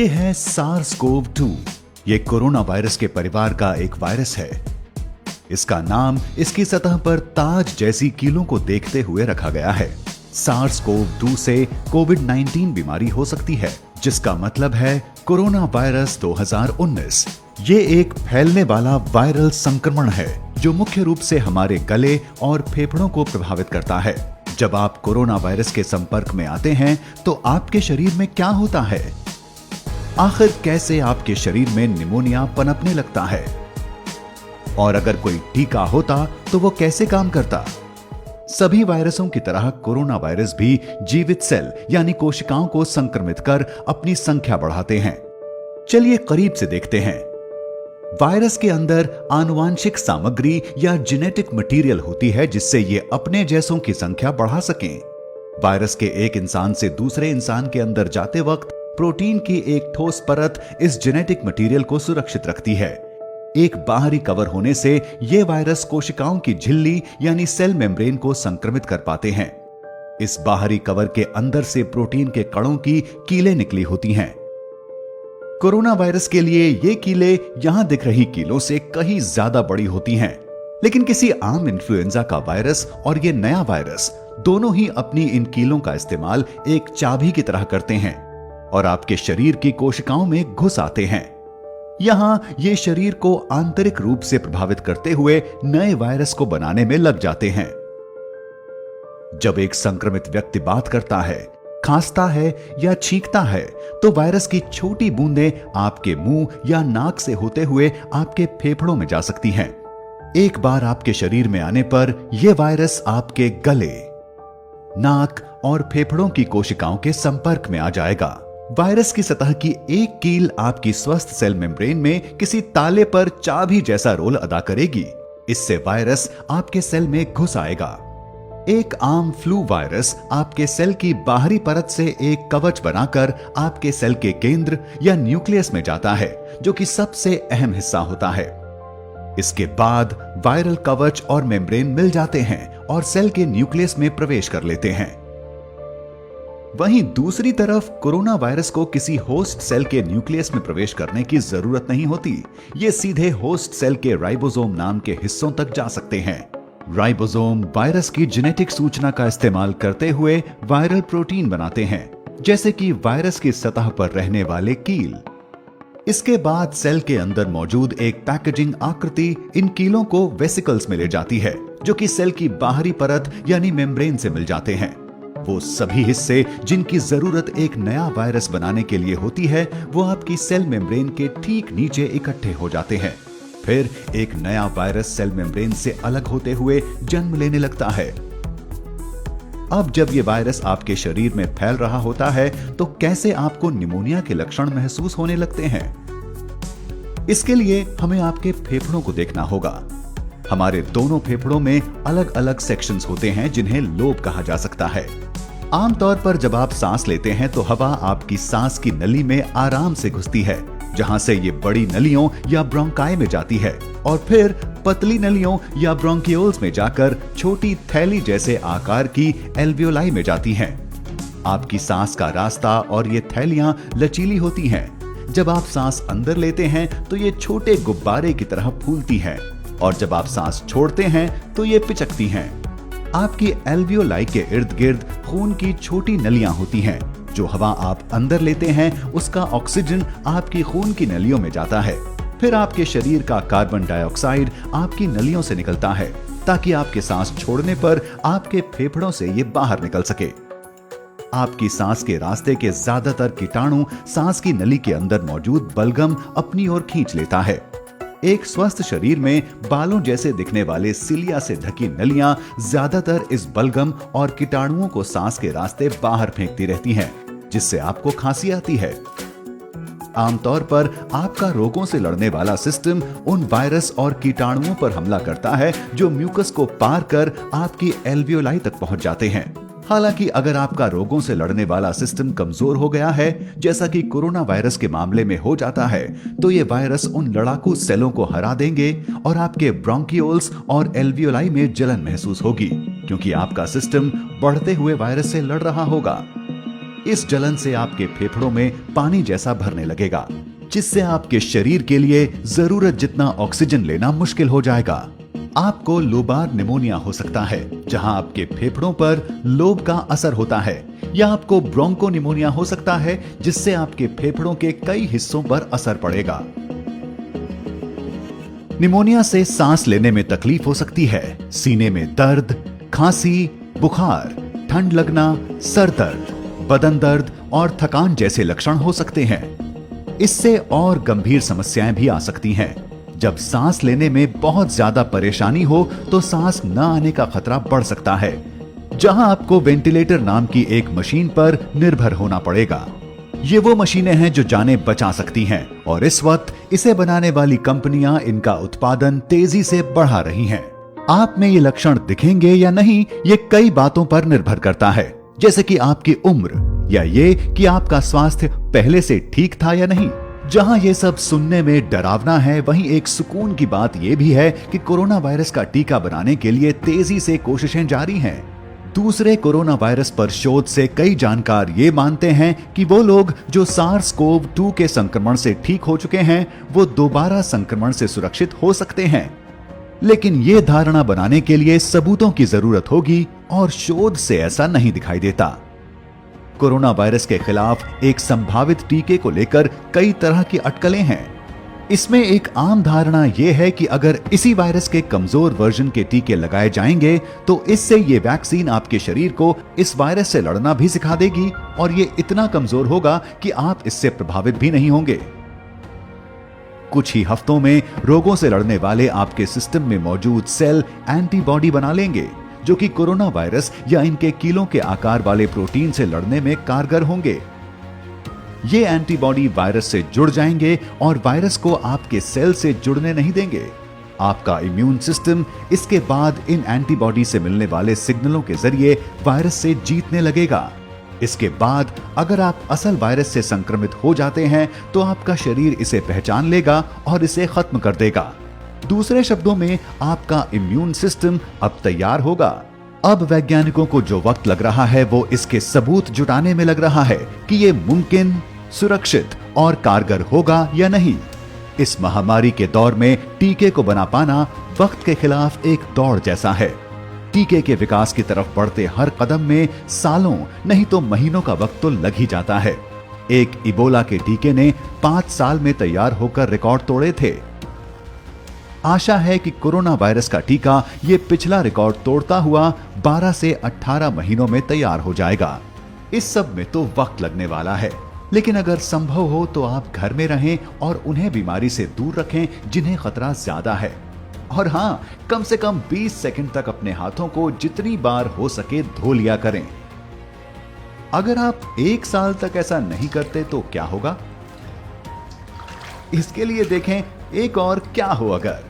ये है SARS-CoV-2। ये कोरोना वायरस के परिवार का एक वायरस है। इसका नाम इसकी सतह पर ताज जैसी कीलों को देखते हुए रखा गया है। SARS-CoV-2 से कोविड-19 बीमारी हो सकती है, जिसका मतलब है कोरोना वायरस 2019। ये एक फैलने वाला वायरल संक्रमण है जो मुख्य रूप से हमारे गले और फेफड़ों को प्रभावित करता है। जब आप कोरोना वायरस के संपर्क में आते हैं तो आपके शरीर में क्या होता है? आखिर कैसे आपके शरीर में निमोनिया पनपने लगता है? और अगर कोई टीका होता तो वो कैसे काम करता? सभी वायरसों की तरह कोरोना वायरस भी जीवित सेल यानी कोशिकाओं को संक्रमित कर अपनी संख्या बढ़ाते हैं। चलिए करीब से देखते हैं। वायरस के अंदर आनुवांशिक सामग्री या जेनेटिक मटेरियल होती है जिससे ये अपने जैसों की संख्या बढ़ा सकें। वायरस के एक इंसान से दूसरे इंसान के अंदर जाते वक्त प्रोटीन की एक ठोस परत इस जेनेटिक मटेरियल को सुरक्षित रखती है। एक बाहरी कवर होने से ये वायरस कोशिकाओं की झिल्ली यानी सेल मेम्ब्रेन को संक्रमित कर पाते हैं। इस बाहरी कवर के अंदर से प्रोटीन के कणों की कीलें निकली होती हैं। कोरोना वायरस के लिए ये कीलें यहां दिख रही कीलों से कहीं ज्यादा बड़ी होती हैं। लेकिन किसी आम इन्फ्लुएंजा का वायरस और ये नया वायरस दोनों ही अपनी इन कीलों का इस्तेमाल एक चाबी की तरह करते हैं और आपके शरीर की कोशिकाओं में घुस आते हैं। यहां ये शरीर को आंतरिक रूप से प्रभावित करते हुए नए वायरस को बनाने में लग जाते हैं। जब एक संक्रमित व्यक्ति बात करता है, खांसता है या छींकता है तो वायरस की छोटी बूंदें आपके मुंह या नाक से होते हुए आपके फेफड़ों में जा सकती हैं। एक बार आपके शरीर में आने पर यह वायरस आपके गले, नाक और फेफड़ों की कोशिकाओं के संपर्क में आ जाएगा। वायरस की सतह की एक कील आपकी स्वस्थ सेल मेम्ब्रेन में किसी ताले पर चाबी जैसा रोल अदा करेगी। इससे वायरस आपके सेल में घुस आएगा। एक आम फ्लू वायरस आपके सेल की बाहरी परत से एक कवच बनाकर आपके सेल के केंद्र या न्यूक्लियस में जाता है, जो कि सबसे अहम हिस्सा होता है। इसके बाद वायरल कवच और मेम्ब्रेन मिल जाते हैं और सेल के न्यूक्लियस में प्रवेश कर लेते हैं। वहीं दूसरी तरफ कोरोना वायरस को किसी होस्ट सेल के न्यूक्लियस में प्रवेश करने की जरूरत नहीं होती। ये सीधे होस्ट सेल के राइबोसोम नाम के हिस्सों तक जा सकते हैं। राइबोसोम वायरस की जेनेटिक सूचना का इस्तेमाल करते हुए वायरल प्रोटीन बनाते हैं, जैसे कि वायरस की सतह पर रहने वाले कील। इसके बाद सेल के अंदर मौजूद एक पैकेजिंग आकृति इन कीलों को वेसिकल्स में ले जाती है, जो कि सेल की बाहरी परत यानी मेम्ब्रेन से मिल जाते हैं। वो सभी हिस्से जिनकी जरूरत एक नया वायरस बनाने के लिए होती है, वो आपकी सेल मेम्ब्रेन के ठीक नीचे इकट्ठे हो जाते हैं। फिर एक नया वायरस सेल मेम्ब्रेन से अलग होते हुए जन्म लेने लगता है। अब जब ये वायरस आपके शरीर में फैल रहा होता है तो कैसे आपको निमोनिया के लक्षण महसूस होने लगते हैं? इसके लिए हमें आपके फेफड़ों को देखना होगा। हमारे दोनों फेफड़ों में अलग अलग सेक्शंस होते हैं जिन्हें लोब कहा जा सकता है। आमतौर पर जब आप सांस लेते हैं तो हवा आपकी सांस की नली में आराम से घुसती है, जहां से ये बड़ी नलियों या ब्रोंकाई में जाती है और फिर पतली नलियों या ब्रोंकियोल्स में जाकर छोटी थैली जैसे आकार की एल्वियोलाई में जाती हैं। आपकी सांस का रास्ता और ये थैलियां लचीली होती हैं। जब आप सांस अंदर लेते हैं तो ये छोटे गुब्बारे की तरह फूलती हैं और जब आप सांस छोड़ते हैं तो ये पिचकती हैं। आपकी एल्वियोलाई के इर्द गिर्द खून की छोटी नलियां होती हैं। जो हवा आप अंदर लेते हैं उसका ऑक्सीजन आपकी खून की नलियों में जाता है। फिर आपके शरीर का कार्बन डाइऑक्साइड आपकी नलियों से निकलता है ताकि आपके सांस छोड़ने पर आपके फेफड़ों से ये बाहर निकल सके। आपकी सांस के रास्ते के ज्यादातर कीटाणु सांस की नली के अंदर मौजूद बलगम अपनी ओर खींच लेता है। एक स्वस्थ शरीर में बालों जैसे दिखने वाले सिलिया से ढकी नलियां ज्यादातर इस बलगम और कीटाणुओं को सांस के रास्ते बाहर फेंकती रहती हैं, जिससे आपको खांसी आती है। आमतौर पर आपका रोगों से लड़ने वाला सिस्टम उन वायरस और कीटाणुओं पर हमला करता है जो म्यूकस को पार कर आपकी एल्वियोलाई तक पहुंच जाते हैं। हालांकि अगर आपका रोगों से लड़ने वाला सिस्टम कमजोर हो गया है, जैसा कि कोरोना वायरस के मामले में हो जाता है, तो ये वायरस उन लड़ाकू सेलों को हरा देंगे और आपके ब्रोंकियोल्स और एल्वियोलाई में जलन महसूस होगी, क्योंकि आपका सिस्टम बढ़ते हुए वायरस से लड़ रहा होगा। इस जलन से आपके फेफड़ों में पानी जैसा भरने लगेगा, जिससे आपके शरीर के लिए जरूरत जितना ऑक्सीजन लेना मुश्किल हो जाएगा। आपको लोबार निमोनिया हो सकता है, जहां आपके फेफड़ों पर लोब का असर होता है, या आपको ब्रोंको निमोनिया हो सकता है, जिससे आपके फेफड़ों के कई हिस्सों पर असर पड़ेगा। निमोनिया से सांस लेने में तकलीफ हो सकती है, सीने में दर्द, खांसी, बुखार, ठंड लगना, सर दर्द, बदन दर्द और थकान जैसे लक्षण हो सकते हैं। इससे और गंभीर समस्याएं भी आ सकती हैं। जब सांस लेने में बहुत ज्यादा परेशानी हो तो सांस न आने का खतरा बढ़ सकता है, जहां आपको वेंटिलेटर नाम की एक मशीन पर निर्भर होना पड़ेगा। ये वो मशीनें हैं जो जानें बचा सकती हैं, और इस वक्त इसे बनाने वाली कंपनियां इनका उत्पादन तेजी से बढ़ा रही हैं। आप में ये लक्षण दिखेंगे या नहीं, ये कई बातों पर निर्भर करता है, जैसे कि आपकी उम्र या ये कि आपका स्वास्थ्य पहले से ठीक था या नहीं। जहां ये सब सुनने में डरावना है, वहीं एक सुकून की बात यह भी है कि कोरोना वायरस का टीका बनाने के लिए तेजी से कोशिशें जारी हैं। दूसरे कोरोना वायरस पर शोध से कई जानकार ये मानते हैं कि वो लोग जो SARS-CoV-2 के संक्रमण से ठीक हो चुके हैं, वो दोबारा संक्रमण से सुरक्षित हो सकते हैं। लेकिन ये धारणा बनाने के लिए सबूतों की जरूरत होगी, और शोध से ऐसा नहीं दिखाई देता। कोरोना वायरस के खिलाफ एक संभावित टीके को लेकर कई तरह की अटकलें हैं। इसमें एक आम धारणा यह है कि अगर इसी वायरस के कमजोर वर्जन के टीके लगाए जाएंगे तो इससे ये वैक्सीन आपके शरीर को इस वायरस से लड़ना भी सिखा देगी, और ये इतना कमजोर होगा कि आप इससे प्रभावित भी नहीं होंगे। कुछ ही हफ्तों में रोगों से लड़ने वाले आपके सिस्टम में मौजूद सेल एंटीबॉडी बना लेंगे, जो कि कोरोना वायरस या इनके कीलों के आकार वाले प्रोटीन से लड़ने में कारगर होंगे। ये एंटीबॉडी वायरस से जुड़ जाएंगे और वायरस को आपके सेल से जुड़ने नहीं देंगे। आपका इम्यून सिस्टम इसके बाद इन एंटीबॉडी से मिलने वाले सिग्नलों के जरिए वायरस से जीतने लगेगा। इसके बाद अगर आप असल वायरस से संक्रमित हो जाते हैं तो आपका शरीर इसे पहचान लेगा और इसे खत्म कर देगा। दूसरे शब्दों में, आपका इम्यून सिस्टम अब तैयार होगा। अब वैज्ञानिकों को जो वक्त लग रहा है वो इसके सबूत जुटाने में लग रहा है कि ये मुमकिन, सुरक्षित और कारगर होगा या नहीं। इस महामारी के दौर में टीके को बना पाना वक्त के खिलाफ एक दौड़ जैसा है। टीके के विकास की तरफ बढ़ते हर कदम में सालों नहीं तो महीनों का वक्त तो लग ही जाता है। एक इबोला के टीके ने 5 साल में तैयार होकर रिकॉर्ड तोड़े थे। आशा है कि कोरोना वायरस का टीका ये पिछला रिकॉर्ड तोड़ता हुआ 12 से 18 महीनों में तैयार हो जाएगा। इस सब में तो वक्त लगने वाला है, लेकिन अगर संभव हो तो आप घर में रहें और उन्हें बीमारी से दूर रखें जिन्हें खतरा ज्यादा है। और हाँ, कम से कम 20 सेकंड तक अपने हाथों को जितनी बार हो सके धो लिया करें। अगर आप 1 साल तक ऐसा नहीं करते तो क्या होगा? इसके लिए देखें एक और क्या हो अगर।